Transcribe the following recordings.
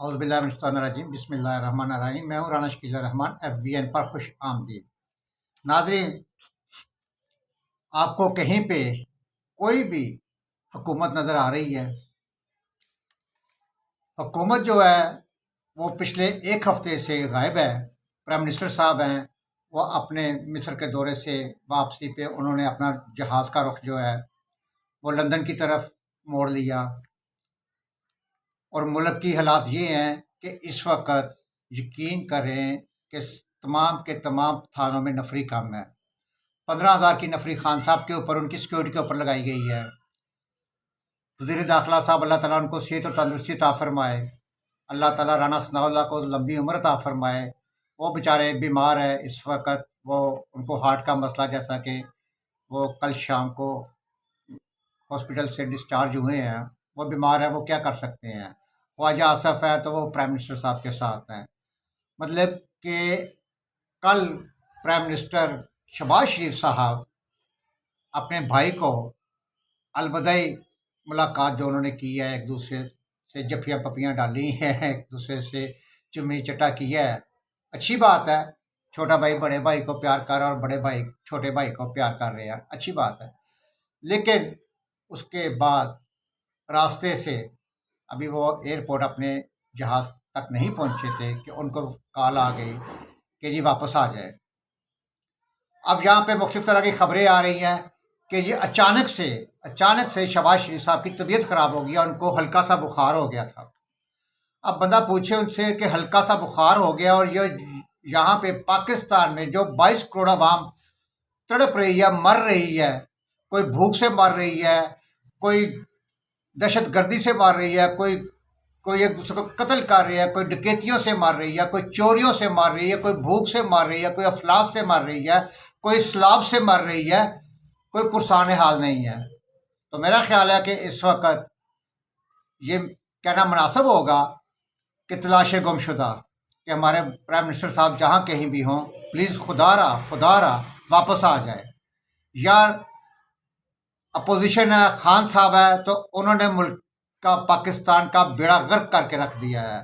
औज़ुबिल्लाहिमिनश्शैतानिर्रजीम बिस्मिल्लाहिर्रहमानिर्रहीम। मैं हूँ राना शकील रहमान FVN पर खुश आमदीद। नाज़रीन, आपको कहीं पे कोई भी हुकूमत नज़र आ रही है? हुकूमत जो है वो पिछले एक हफ्ते से गायब है। प्राइम मिनिस्टर साहब हैं, वो अपने मिस्र के दौरे से वापसी पे उन्होंने अपना जहाज़ का रुख जो है वो लंदन की तरफ मोड़ लिया। और मुल्क की हालात ये हैं कि इस वक्त यकीन करें कि तमाम के तमाम थानों में नफरी कम है। 15,000 की नफरी खान साहब के ऊपर, उनकी सिक्योरिटी के ऊपर लगाई गई है। वज़ीर दाखिला साहब, अल्लाह ताला उनको सेहत और तंदुरुस्ती अता फरमाए। अल्लाह ताला राना सनाउल्लाह को लंबी उम्र अता फरमाए। वो बेचारे बीमार है इस वक्त, वो उनको हार्ट का मसला, जैसा कि वो कल शाम को हॉस्पिटल से डिस्चार्ज हुए हैं। वो बीमार है, वो क्या कर सकते हैं। ख्वाजा आसफ है तो वो प्राइम मिनिस्टर साहब के साथ हैं। मतलब कि कल प्राइम मिनिस्टर शहबाज शरीफ साहब अपने भाई को अलविदाई मुलाकात जो उन्होंने की है, एक दूसरे से जफियाँ पपियाँ डाली हैं, एक दूसरे से चुम्मी चटा किया है। अच्छी बात है, छोटा भाई बड़े भाई को प्यार कर रहा है और बड़े भाई छोटे भाई को प्यार कर रहे हैं, अच्छी बात है। लेकिन उसके बाद रास्ते से अभी वो एयरपोर्ट अपने जहाज़ तक नहीं पहुंचे थे कि उनको कॉल आ गई कि जी वापस आ जाए। अब यहाँ पे मुख्तलिफ तरह की खबरें आ रही हैं कि ये अचानक से शहबाज शरीफ साहब की तबीयत ख़राब हो गई, उनको हल्का सा बुखार हो गया था। अब बंदा पूछे उनसे कि हल्का सा बुखार हो गया और ये यहाँ पे पाकिस्तान में जो 22 करोड़ आवाम तड़प रही है, मर रही है, कोई भूख से मर रही है, कोई दहशत गर्दी से मर रही है, कोई कोई एक दूसरे को कत्ल कर रही है, कोई डकैतियों से मर रही है, कोई चोरियों से मर रही है, कोई भूख से मर रही है, कोई अफलास से मर रही है, कोई सैलाब से मर रही है, कोई पुरसान हाल नहीं है। तो मेरा ख्याल है कि इस वक्त ये कहना मुनासिब होगा कि तलाश गुमशुदा, कि हमारे प्राइम मिनिस्टर साहब जहाँ कहीं भी हों, प्लीज़ खुदारा वापस आ जाए। यार अपोजिशन है, खान साहब है, तो उन्होंने मुल्क का, पाकिस्तान का बेड़ा गर्क करके रख दिया है।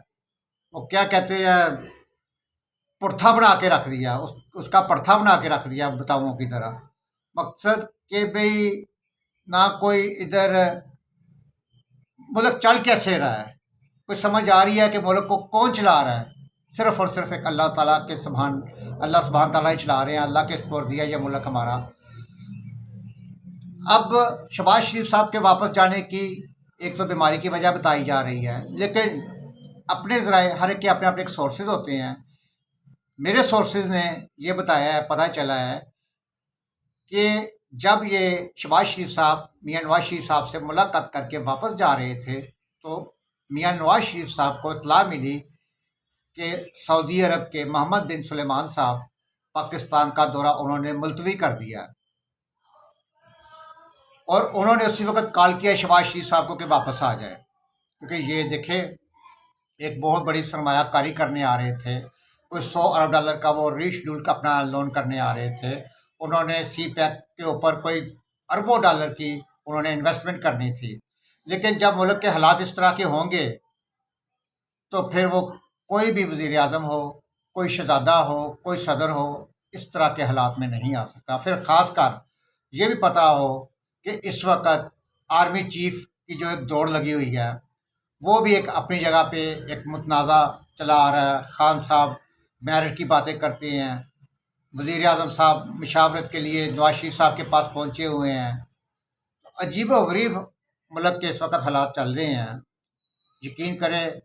वो क्या कहते हैं, पुरथा बना के रख दिया, उसका परथा बना के रख दिया बताओं की तरह। मकसद कि भाई ना कोई इधर मुल्क चल कैसे रहा है, कुछ समझ आ रही है कि मुल्क को कौन चला रहा है। सिर्फ और सिर्फ एक अल्लाह ताला के अल्लाह सुभान ताला ही चला रहे हैं। अल्लाह के सपुर्द दिया ये मुल्क हमारा। अब शहबाज शरीफ साहब के वापस जाने की एक तो बीमारी की वजह बताई जा रही है, लेकिन अपने ज़राए, हर एक के अपने अपने सोर्सेज होते हैं। मेरे सोर्सेज ने ये बताया है, पता चला है कि जब ये शहबाज शरीफ साहब मियां नवाज शरीफ साहब से मुलाकात करके वापस जा रहे थे, तो मियां नवाज शरीफ साहब को इत्तला मिली कि सऊदी अरब के मोहम्मद बिन सुलेमान साहब पाकिस्तान का दौरा उन्होंने मुलतवी कर दिया। और उन्होंने उसी वक्त कॉल किया शहबाज शरीफ साहब को कि वापस आ जाए, क्योंकि ये देखे एक बहुत बड़ी सरमायाकारी करने आ रहे थे। कोई $100 अरब का वो रीशेड्यूल का अपना लोन करने आ रहे थे। उन्होंने सी पैक के ऊपर कोई अरबों डॉलर की उन्होंने इन्वेस्टमेंट करनी थी। लेकिन जब मुल्क के हालात इस तरह के होंगे तो फिर वो कोई भी वज़ीर आज़म हो, कोई शहज़ादा हो, कोई सदर हो, इस तरह के हालात में नहीं आ सकता। फिर ख़ास कर ये भी पता हो कि इस वक्त आर्मी चीफ की जो एक दौड़ लगी हुई है, वो भी एक अपनी जगह पे एक मुतनाज़ा चला आ रहा है। खान साहब मेरिट की बातें करते हैं, वज़ीर आज़म साहब मशावरत के लिए नवाज शरीफ साहब के पास पहुँचे हुए हैं। अजीब व गरीब मुल्क के इस वक्त हालात चल रहे हैं। यकीन करें,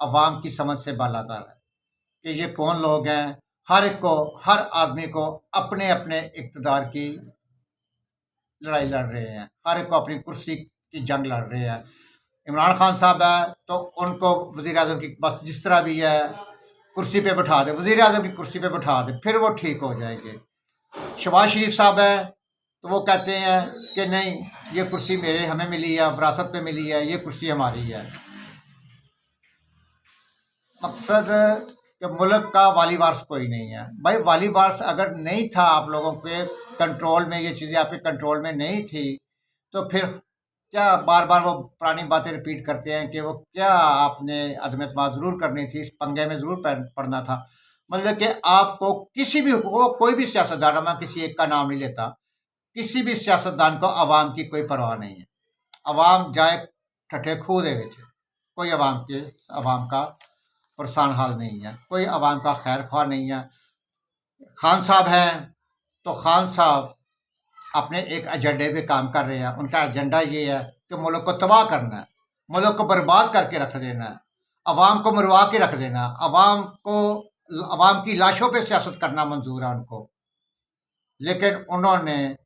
अवाम की समझ से बालातर है कि ये कौन लोग हैं। हर एक को, हर आदमी को अपने अपने इक़्तिदार की लड़ाई लड़ रहे हैं, हर एक को अपनी कुर्सी की जंग लड़ रहे हैं। इमरान खान साहब है तो उनको वज़ीर आज़म की बस जिस तरह भी है कुर्सी पे बिठा दे, वज़ीर आज़म की कुर्सी पे बिठा दे, फिर वो ठीक हो जाएंगे। शहबाज शरीफ साहब है तो वो कहते हैं कि नहीं, ये कुर्सी हमें मिली है, विरासत पे मिली है, ये कुर्सी हमारी है। मकसद कि मुल्क का वाली वारस कोई नहीं है। भाई वाली वारस अगर नहीं था, आप लोगों के कंट्रोल में, ये चीज़ें आपके कंट्रोल में नहीं थी, तो फिर क्या बार बार वो पुरानी बातें रिपीट करते हैं कि वो क्या आपने अदम एतमाद ज़रूर करनी थी, इस पंगे में ज़रूर पड़ना था। मतलब कि आपको किसी भी, वो कोई भी सियासतदान, मैं किसी एक का नाम नहीं लेता, किसी भी सियासतदान को आवाम की कोई परवाह नहीं है। आवाम जाए ठठे खूह दे विच, कोई आवाम का परेशान हाल नहीं है, कोई आवाम का खैर ख्वाह नहीं है। खान साहब हैं तो खान साहब अपने एक एजेंडे पे काम कर रहे हैं। उनका एजेंडा ये है कि मुल्क को तबाह करना है, मुल्क को बर्बाद करके रख देना है, अवाम को मरवा के रख देना, अवाम की लाशों पे सियासत करना मंजूर है उनको। लेकिन उन्होंने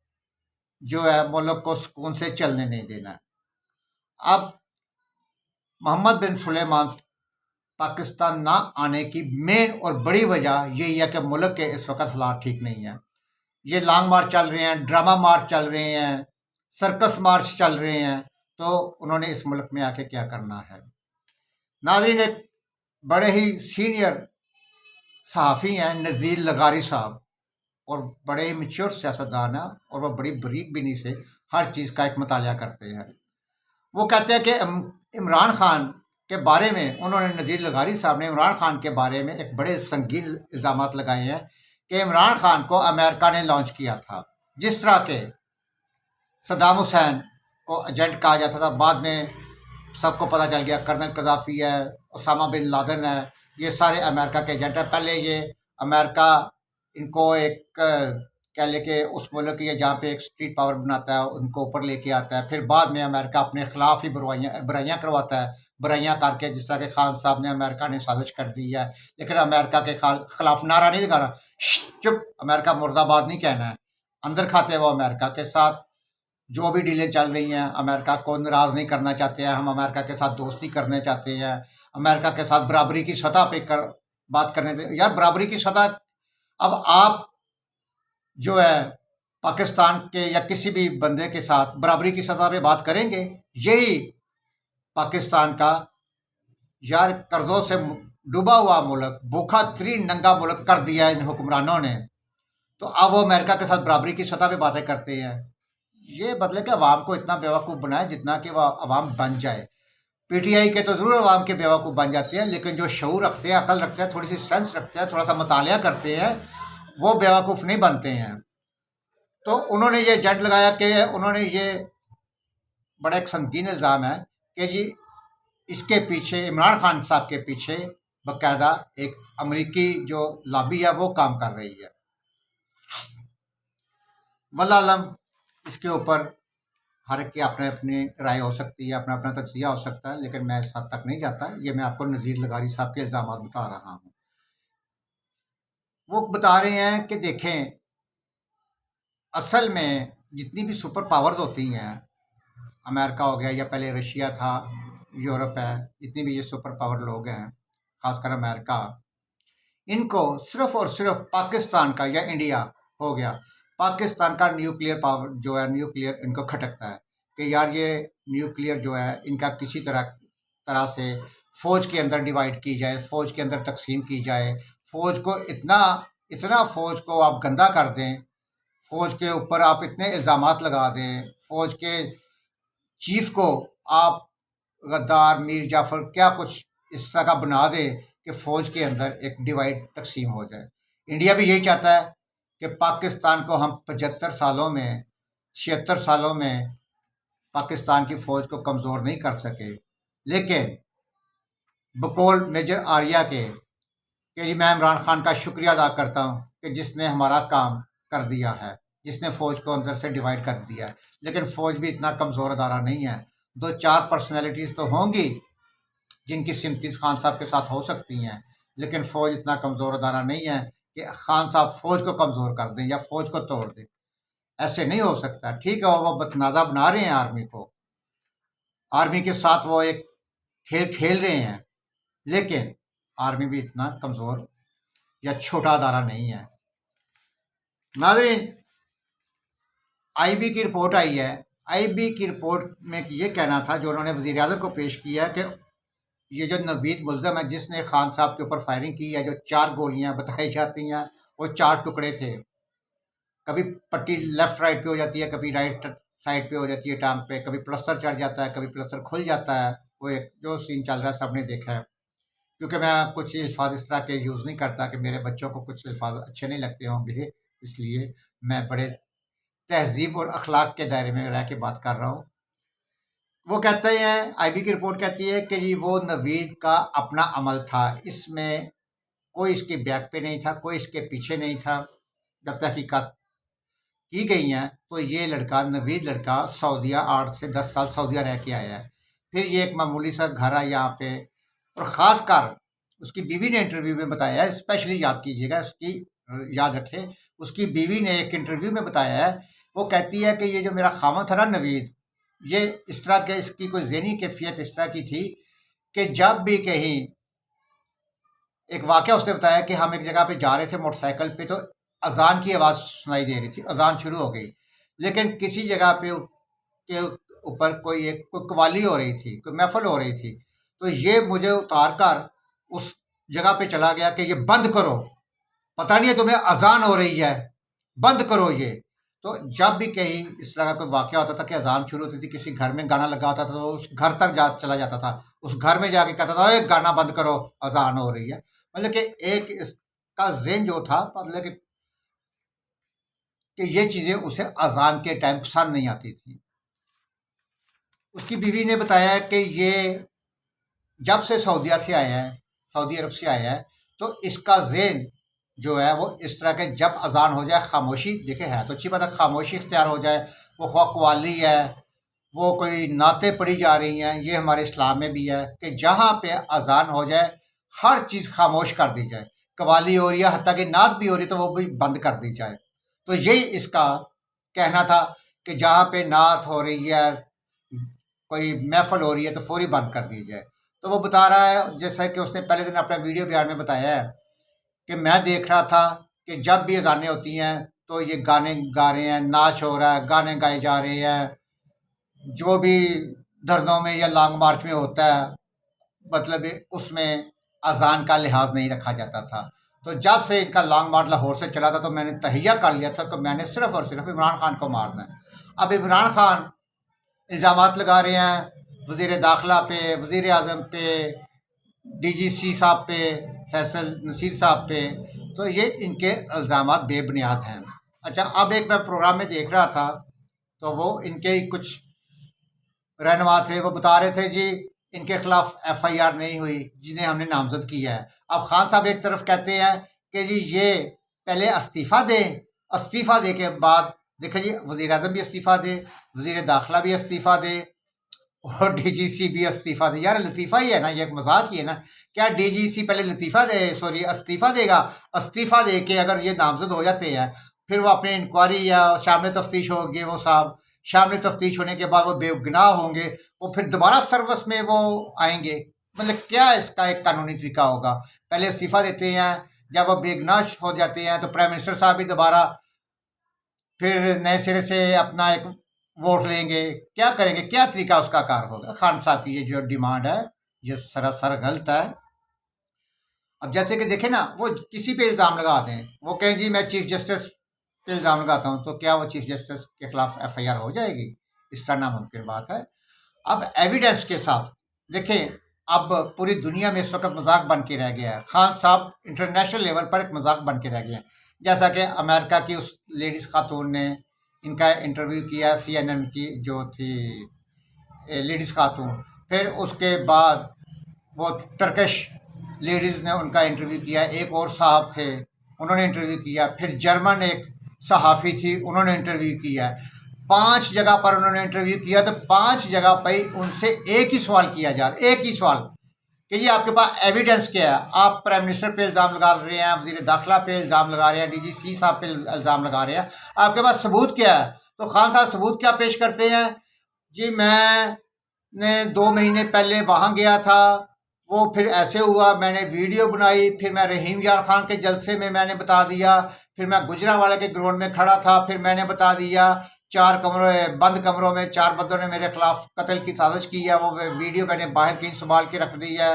जो है मुल्क को सुकून से चलने नहीं देना। अब मोहम्मद बिन सुलेमान पाकिस्तान ना आने की मेन और बड़ी वजह यही है कि मुल्क के इस वक्त हालात ठीक नहीं है। ये लॉन्ग मार्च चल रहे हैं, ड्रामा मार्च चल रहे हैं, सर्कस मार्च चल रहे हैं, तो उन्होंने इस मुल्क में आके क्या करना है। नाज़रीन, एक बड़े ही सीनियर सहाफ़ी हैं नज़ीर लगारी साहब, और बड़े ही मैच्योर सियासतदान हैं, और वो बड़ी बारीक बीनी से हर चीज़ का एक मुतालिया करते हैं। वो कहते हैं कि इमरान खान के बारे में, उन्होंने नज़ीर लगारी साहब ने इमरान खान के बारे में एक बड़े संगीन इल्ज़ाम लगाए हैं कि इमरान खान को अमेरिका ने लॉन्च किया था। जिस तरह के सद्दाम हुसैन को एजेंट कहा जाता था, बाद में सबको पता चल गया कर्नल कज़ाफ़ी है, ओसामा बिन लादेन है, ये सारे अमेरिका के एजेंट हैं। पहले ये अमेरिका इनको एक कह ले कि उस मुल्क की जहाँ पे एक स्ट्रीट पावर बनाता है, उनको ऊपर लेके आता है। फिर बाद में अमेरिका अपने खिलाफ ही बुराइयाँ करवाता है, बुराइयाँ करके, जिस तरह के खान साहब ने, अमेरिका ने साजिश कर दी है। लेकिन अमेरिका के खिलाफ नारा नहीं लगाना, चुप, अमेरिका मुर्दाबाद नहीं कहना है। अंदर खाते वो अमेरिका के साथ जो भी डीलें चल रही हैं, अमेरिका को नाराज़ नहीं करना चाहते हैं, हम अमेरिका के साथ दोस्ती करने चाहते हैं, अमेरिका के साथ बराबरी की सतह पे बात करने। यार बराबरी की सतह, अब आप जो है पाकिस्तान के या किसी भी बंदे के साथ बराबरी की सतह पे बात करेंगे? यही पाकिस्तान का, यार कर्जों से डूबा हुआ मुल्क, भूखा नंगा मुल्क कर दिया इन हुक्मरानों ने, तो अब वो अमेरिका के साथ बराबरी की सतह पे बातें करते हैं। ये बदले कि अवाम को इतना बेवकूफ़ बनाए जितना कि वह अवाम बन जाए। पीटीआई के तो ज़रूर अवाम के बेवकूफ़ बन जाते हैं, लेकिन जो शऊर रखते हैं, अकल रखते हैं, थोड़ी सी सेंस रखते हैं, थोड़ा सा मुतालिया करते हैं, वो बेवकूफ़ नहीं बनते हैं। तो उन्होंने ये जड लगाया कि उन्होंने ये बड़ा एक संगीन इल्ज़ाम है कि जी इसके पीछे, इमरान खान साहब के पीछे बाकायदा एक अमरीकी जो लॉबी है वो काम कर रही है। वल्लाह आलम, इसके ऊपर हर एक की अपने अपनी राय हो सकती है, अपना अपना तजिया हो सकता है, लेकिन मैं इस हद तक नहीं जाता। ये मैं आपको नज़ीर लगारी साहब के इल्ज़ाम बता रहा हूँ। वो बता रहे हैं कि देखें, असल में जितनी भी सुपर पावर्स होती हैं, अमेरिका हो गया या पहले रशिया था, यूरोप है, जितनी भी ये सुपर पावर लोग हैं, खासकर अमेरिका, इनको सिर्फ और सिर्फ पाकिस्तान का या इंडिया हो गया, पाकिस्तान का न्यूक्लियर पावर जो है, न्यूक्लियर इनको खटकता है कि यार ये न्यूक्लियर जो है इनका किसी तरह से फ़ौज के अंदर डिवाइड की जाए, फ़ौज के अंदर तकसीम की जाए, फ़ौज को इतना इतना फ़ौज को आप गंदा कर दें, फ़ौज के ऊपर आप इतने इल्ज़ामात लगा दें, फ़ौज के चीफ को आप गद्दार, मीर जाफ़र, क्या कुछ इस तरह का बना दें कि फ़ौज के अंदर एक डिवाइड तकसीम हो जाए। इंडिया भी यही चाहता है कि पाकिस्तान को हम 75 सालों में, 76 सालों में पाकिस्तान की फ़ौज को कमज़ोर नहीं कर सके। लेकिन बकौल मेजर आर्या के कि जी मैं इमरान खान का शुक्रिया अदा करता हूँ कि जिसने हमारा काम कर दिया है, जिसने फ़ौज को अंदर से डिवाइड कर दिया है। लेकिन फ़ौज भी इतना कमज़ोर अदारा नहीं है। 2-4 पर्सनैलिटीज़ तो होंगी जिनकी सिम्पथीज़ खान साहब के साथ हो सकती हैं, लेकिन फ़ौज इतना कमज़ोर अदारा नहीं है कि खान साहब फ़ौज को कमज़ोर कर दें या फ़ौज को तोड़ दें। ऐसे नहीं हो सकता। ठीक है, वो बतनाज़ा बना रहे हैं आर्मी को, आर्मी के साथ वो एक खेल खेल रहे हैं, लेकिन आर्मी भी इतना कमज़ोर या छोटा अदारा नहीं है। नाज़रीन, आईबी की रिपोर्ट आई है। आईबी की रिपोर्ट में ये कहना था, जो उन्होंने वज़ीर-ए-आज़म को पेश किया, कि ये जो नवीद मुल्ज़म है जिसने खान साहब के ऊपर फायरिंग की है, जो 4 गोलियां बताई जाती हैं, वो 4 टुकड़े थे। कभी पट्टी लेफ्ट राइट पे हो जाती है, कभी राइट साइड पे हो जाती है टांग पे, कभी प्लस्तर चढ़ जाता है, कभी प्लस्तर खुल जाता है। वो एक जो सीन चल रहा है सबने देखा है। क्योंकि मैं कुछ अल्फाज इस तरह के यूज़ नहीं करता कि मेरे बच्चों को कुछ अल्फाज अच्छे नहीं लगते होंगे, इसलिए मैं बड़े तहज़ीब और अखलाक के दायरे में रह के बात कर रहा हूँ। वो कहते हैं, आईबी की रिपोर्ट कहती है कि जी वो नवीद का अपना अमल था, इसमें कोई इसके बैक पे नहीं था, कोई इसके पीछे नहीं था। जब तहकीकात की गई हैं तो ये लड़का, नवीद लड़का, सऊदीया 8 से 10 साल सऊदीया रह के आया है। फिर ये एक मामूली सा घर है यहाँ पे। और ख़ास कर उसकी बीवी ने इंटरव्यू में बताया है, स्पेशली याद कीजिएगा, उसकी याद रखें, उसकी बीवी ने एक इंटरव्यू में बताया है, वो कहती है कि ये जो मेरा खामद था ना नवीद, ये इस तरह के, इसकी कोई ज़हनी कैफियत इस तरह की थी कि जब भी कहीं एक वाक़या उसने बताया कि हम एक जगह पे जा रहे थे मोटरसाइकिल पे, तो अज़ान की आवाज़ सुनाई दे रही थी, अज़ान शुरू हो गई, लेकिन किसी जगह पे के ऊपर कोई कव्वाली हो रही थी, कोई महफ़िल हो रही थी, तो ये मुझे उतार कर उस जगह पे चला गया कि ये बंद करो, पता नहीं है तुम्हें अज़ान हो रही है, बंद करो ये। तो जब भी कहीं इस तरह का कोई वाक़या होता था कि अज़ान शुरू होती थी, किसी घर में गाना लगा होता था, तो उस घर तक चला जाता था, उस घर में जाके कहता था, ओए गाना बंद करो, अज़ान हो रही है। मतलब कि एक इसका ज़हन जो था, मतलब कि ये चीज़ें उसे अज़ान के टाइम पसंद नहीं आती थी। उसकी बीवी ने बताया कि ये जब से सऊदीया से आया है, सऊदी अरब से आया है, तो इसका ज़हन जो है वो इस तरह के, जब अज़ान हो जाए खामोशी, देखे है तो अच्छी बात है, खामोशी इख्तियार हो जाए, वो ख्वाह कव्वाली है, वो कोई नाते पढ़ी जा रही हैं, ये हमारे इस्लाम में भी है कि जहाँ पे अज़ान हो जाए हर चीज़ खामोश कर दी जाए, कव्वाली हो रही है, हत्ता कि नात भी हो रही है तो वो भी बंद कर दी जाए। तो यही इसका कहना था कि जहाँ पे नात हो रही है, कोई महफिल हो रही है, तो फौरी बंद कर दी जाए। तो वो बता रहा है, जैसा कि उसने पहले दिन अपने वीडियो बयान में बताया है कि मैं देख रहा था कि जब भी अज़ानें होती हैं तो ये गाने गा रहे हैं, नाच हो रहा है, गाने गाए जा रहे हैं, जो भी धरनों में या लॉन्ग मार्च में होता है, मतलब उसमें अज़ान का लिहाज नहीं रखा जाता था। तो जब से इनका लॉन्ग मार्च लाहौर से चला था, तो मैंने तहिया कर लिया था कि मैंने सिर्फ और सिर्फ इमरान खान को मारना है। अब इमरान खान इल्ज़ामात लगा रहे हैं वज़ीर दाखिला पे, वज़ीर आज़म पे, डीजीसी साहब पे, फैसल नसीर साहब पे, तो ये इनके इल्ज़ामात बेबुनियाद हैं। अच्छा, अब एक मैं प्रोग्राम में देख रहा था, तो वो इनके ही कुछ रहनुमा थे, वो बता रहे थे जी इनके खिलाफ एफआईआर नहीं हुई जिन्हें हमने नामजद किया है। अब खान साहब एक तरफ कहते हैं कि जी ये पहले इस्तीफ़ा दें, इस्तीफ़ा दे के बाद देखिए जी वज़ीर आज़म भी इस्तीफ़ा दे, वज़ीर दाखिला भी इस्तीफ़ा दे, और डीजीसी भी इस्तीफ़ा दे। यार लतीफ़ा ही है ना, ये एक मजाक ही है ना। क्या डीजीसी पहले लतीफ़ा दे, सॉरी इस्तीफ़ा देगा? इस्तीफ़ा दे के अगर ये नामजद हो जाते हैं, फिर वो अपनी इंक्वायरी या शामिल तफ्तीश होंगे, वो साहब शामिल तफ्तीश होने के बाद वो बेगुनाह होंगे, वो फिर दोबारा सर्विस में वो आएंगे। मतलब क्या इसका एक कानूनी तरीका होगा? पहले इस्तीफ़ा देते हैं, जब वो बेगुनाह हो जाते हैं तो प्राइम मिनिस्टर साहब भी दोबारा फिर नए सिरे से अपना एक वोट लेंगे। क्या करेंगे? क्या तरीका उसका कार होगा? खान साहब की ये जो डिमांड है, ये सरासर गलत है। अब जैसे कि देखें ना, वो किसी पे इल्ज़ाम लगा दें, वो कहें जी मैं चीफ जस्टिस पे इल्ज़ाम लगाता हूँ, तो क्या वो चीफ जस्टिस के खिलाफ एफआईआर हो जाएगी? इस तरह नामुमकिन बात है। अब एविडेंस के साथ देखें, अब पूरी दुनिया में इस वक्त मजाक बन के रह गया है। खान साहब इंटरनेशनल लेवल पर एक मजाक बन के रह गए हैं। जैसा कि अमेरिका की उस लेडीज़ खातून ने इनका इंटरव्यू किया, CNN की जो थी लेडीज़ खातून, फिर उसके बाद वो टर्किश लेडीज़ ने उनका इंटरव्यू किया, एक और साहब थे उन्होंने इंटरव्यू किया, फिर जर्मन एक सहाफ़ी थी उन्होंने इंटरव्यू किया। 5 जगह पर उन्होंने इंटरव्यू किया, तो 5 जगह पर उनसे एक ही सवाल किया जा रहा है, एक ही सवाल कि ये आपके पास एविडेंस क्या है? आप प्राइम मिनिस्टर पे इल्ज़ाम लगा रहे हैं, वज़ीर दाखिला पे इल्ज़ाम लगा रहे हैं, डीजीसी साहब पे इल्ज़ाम लगा रहे हैं, आपके पास सबूत क्या है? तो खान साहब सबूत क्या पेश करते हैं जी? मैंने 2 महीने पहले वहाँ गया था, वो फिर ऐसे हुआ, मैंने वीडियो बनाई, फिर मैं रहीम यार खान के जलसे में मैंने बता दिया, फिर मैं गुजरांवाला के ग्राउंड में खड़ा था, फिर मैंने बता दिया, 4 कमरों बंद कमरों में 4 बंदों ने मेरे खिलाफ कत्ल की साजिश की है, वो वीडियो मैंने बाहर कहीं संभाल के रख दी है।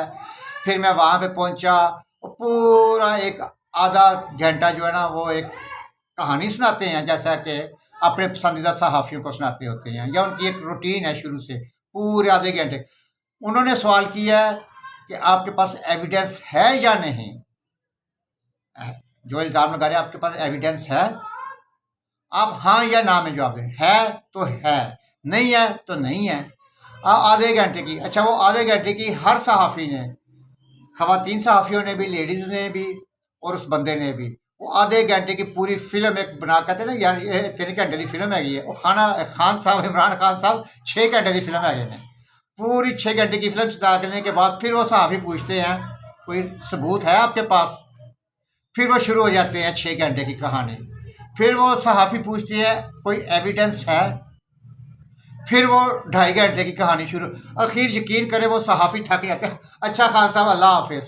फिर मैं वहाँ पे पहुँचा, पूरा एक आधा घंटा जो है ना, वो एक कहानी सुनाते हैं, जैसा कि अपने पसंदीदा सहाफ़ियों को सुनाते होते हैं, या उनकी एक रूटीन है शुरू से पूरे आधे घंटे। उन्होंने सवाल किया है कि आपके पास एविडेंस है या नहीं, जो इल्ज़ाम लगा रहे हैं आपके पास एविडेंस है, आप हाँ या ना में जवाब दें। है तो है, नहीं है तो नहीं है। आधे घंटे की, अच्छा वो आधे घंटे की हर सहाफ़ी ने, ख़वातीन सहाफ़ियों ने भी, लेडीज़ ने भी और उस बंदे ने भी, वो आधे घंटे की पूरी फिल्म एक बना, कहते ना यार ये 3 घंटे की फिल्म हैगी है, वो खान साहब, इमरान खान साहब 6 घंटे की फिल्म है ने, पूरी 6 घंटे की फिल्म चलाने के बाद फिर वो सहाफ़ी पूछते हैं कोई सबूत है आपके पास, फिर वो शुरू हो जाते हैं 6 घंटे की कहानी। फिर वो सहाफ़ी पूछती है कोई एविडेंस है, फिर वो 2.5 घंटे की कहानी शुरू। आखिर यकीन करें वो सहाफ़ी थक जाते हैं। अच्छा खान साहब अल्लाह हाफिज़।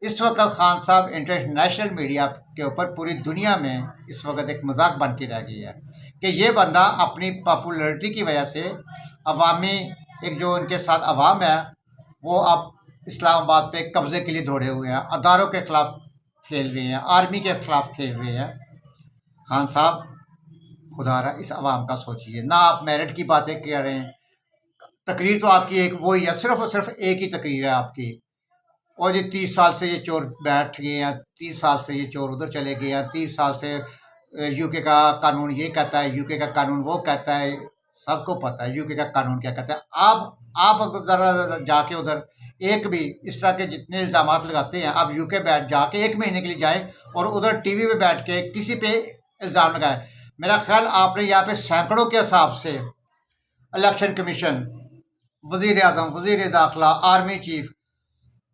इस वक्त खान साहब इंटरनेशनल मीडिया के ऊपर पूरी दुनिया में इस वक्त एक मजाक बन के रह गई है कि ये बंदा अपनी पॉपुलैरिटी की वजह से अवामी, एक जो उनके साथ अवाम है वो अब इस्लामाबाद पे कब्ज़े के लिए दौड़े हुए हैं, अदारों के ख़िलाफ़ खेल रहे हैं, आर्मी के ख़िलाफ़ खेल रहे हैं। खान साहब खुदारा इस अवाम का सोचिए ना, आप मेरिट की बातें कर रहे हैं। तकरीर तो आपकी एक वही है, सिर्फ और सिर्फ एक ही तकरीर है आपकी। और ये 30 साल से ये चोर बैठ गए हैं, 30 साल से ये चोर उधर चले गए हैं, 30 साल से यूके का कानून ये कहता है, यूके का कानून वो कहता है, सबको पता है यूके का कानून क्या कहता है। आप ज़रा जाके उधर एक भी इस तरह के जितने इल्ज़ाम लगाते हैं, आप यूके बैठ जाके 1 महीने के लिए जाएं और उधर टीवी पे बैठ के किसी पे इल्ज़ाम लगाए। मेरा ख्याल आपने यहाँ पे सैकड़ों के हिसाब से इलेक्शन कमीशन, वज़ीर आज़म, वज़ीर दाखिला, आर्मी चीफ,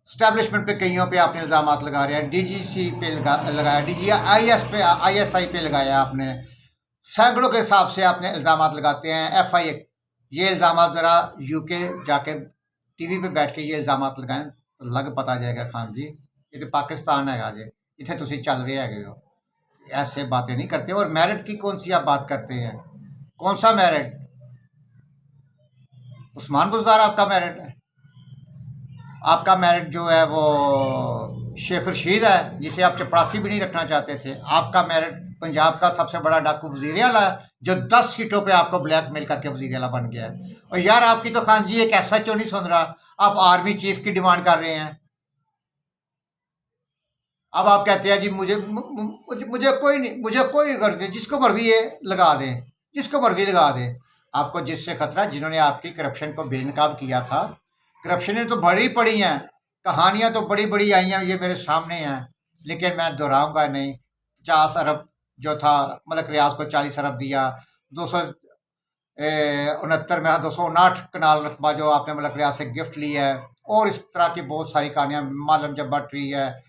स्टैब्लिशमेंट पे कईयों पे आपने इल्ज़ाम लगा रहे हैं, डीजीसी पे लगाया, आईएसआई पे लगाया आपने, सैकड़ों के हिसाब से आपने इल्ज़ाम लगाते हैं। एफआई ये इल्ज़ाम ज़रा यूके जाके टीवी पे बैठ के ये इल्ज़ाम लगाएं तो लग पता जाएगा खान जी, ये तो पाकिस्तान है जी, इतने तुम चल रहे है हो, ऐसे बातें नहीं करते। और मेरिट की कौन सी आप बात करते हैं, कौन सा मेरिट? उस्मान बुज़दार आपका मेरिट है? आपका मेरिट जो है वो शेख रशीद है, जिसे आप चपरासी भी नहीं रखना चाहते थे। आपका मेरिट पंजाब का सबसे बड़ा डाकू वज़ीर आला है, जो 10 सीटों पे आपको ब्लैकमेल करके वज़ीर आला बन गया है। और यार आपकी तो खान जी एक ऐसा क्यों नहीं सुन रहा, आप आर्मी चीफ की डिमांड कर रहे हैं। अब आप कहते हैं जी मुझे कोई नहीं, मुझे कोई गर्ज नहीं, जिसको मर्जी ये लगा दें, जिसको मर्जी लगा दें। आपको जिससे खतरा, जिन्होंने आपकी करप्शन को बेनकाब किया था, करप्शन तो बड़ी पड़ी हैं, कहानियां तो बड़ी बड़ी आई हैं, ये मेरे सामने हैं, लेकिन मैं दोहराऊंगा नहीं। 50 अरब जो था, मलक रियाज को 40 अरब दिया, 269 में 259 कनाल रकबा जो आपने मलक रियाज से गिफ्ट लिया है, और इस तरह की बहुत सारी कहानियाँ। मालम जब्बा ट्री है,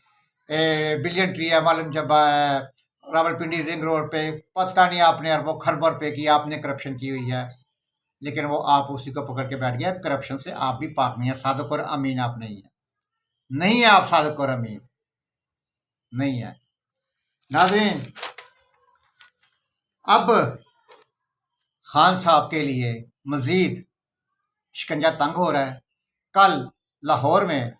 बिलियन ट्री है, मालूम जब्बा है, रावलपिंडी रिंग रोड पे पता नहीं आपने अरबों खरबों रुपए की आपने करप्शन की हुई है, लेकिन वो आप उसी को पकड़ के बैठ गया। करप्शन से आप भी पाक नहीं है, सादक और अमीन आप नहीं है, नहीं है आप सादक और अमीन नहीं है। नाज़रीन, अब खान साहब के लिए मजीद शिकंजा तंग हो रहा है। कल लाहौर में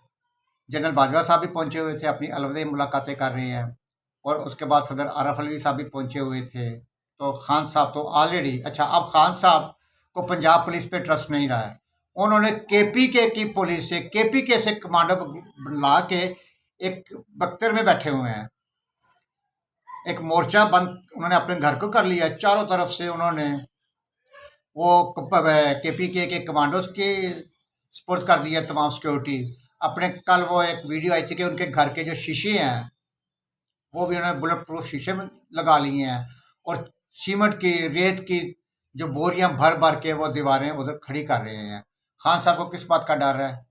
जनरल बाजवा साहब भी पहुंचे हुए थे, अपनी अलविदा मुलाकातें कर रहे हैं, और उसके बाद सदर आरफ अलवी साहब भी पहुंचे हुए थे। तो खान साहब तो ऑलरेडी, अच्छा अब खान साहब को पंजाब पुलिस पे ट्रस्ट नहीं रहा है, उन्होंने केपीके की पुलिस से, केपीके से कमांडो ला के एक बख्तर में बैठे हुए हैं। एक मोर्चा बंद उन्होंने अपने घर को कर लिया, चारों तरफ से उन्होंने वो केपीके के कमांडोज के स्पुर्द कर दिया तमाम सिक्योरिटी अपने। कल वो एक वीडियो आई थी कि उनके घर के जो शीशे हैं वो भी उन्होंने बुलेट प्रूफ शीशे में लगा लिए हैं, और सीमेंट की, रेत की जो बोरियां भर भर के वो दीवारें उधर खड़ी कर रहे हैं। खान साहब को किस बात का डर है,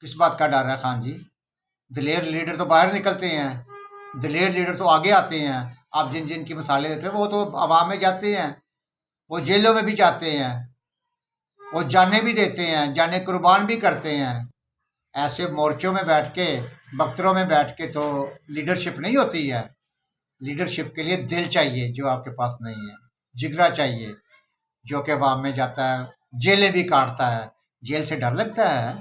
किस बात का डर है खान जी? दिलेर लीडर तो बाहर निकलते हैं, दिलेर लीडर तो आगे आते हैं। आप जिन जिन की मिसालें देते हैं वो तो अवाम में जाते हैं, वो जेलों में भी जाते हैं, वो जाने भी देते हैं, जाने कुर्बान भी करते हैं। ऐसे मोर्चों में बैठ के, बख्तरों में बैठ के तो लीडरशिप नहीं होती है। लीडरशिप के लिए दिल चाहिए जो आपके पास नहीं है, जिगरा चाहिए जो कि अवाम में जाता है, जेलें भी काटता है। जेल से डर लगता है,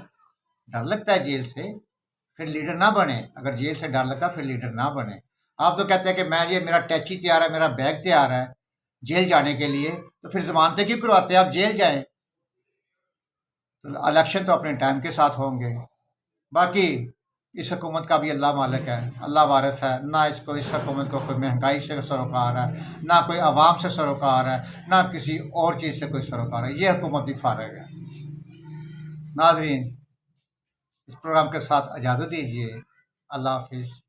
डर लगता है जेल से, फिर लीडर ना बने। अगर जेल से डर लगता फिर लीडर ना बने। आप तो कहते हैं कि मैं ये मेरा टैची तैयार है, मेरा बैग तैयार है, जेल जाने के लिए, तो फिर ज़मानतें क्यों करवाते हैं? आप जेल जाएं। तो इलेक्शन तो अपने टाइम के साथ होंगे। बाकी इस हुकूमत का भी अल्लाह मालिक है, अल्लाह वारिस है। ना इसको, इस हुकूमत को कोई महंगाई से सरोकार है, ना कोई आवाम से सरोकार है, ना किसी और चीज़ से कोई सरोकार है। ये हुकूमत भी फारिग है। नाजरीन, इस प्रोग्राम के साथ इजाज़त दीजिए। अल्लाह हाफिज़।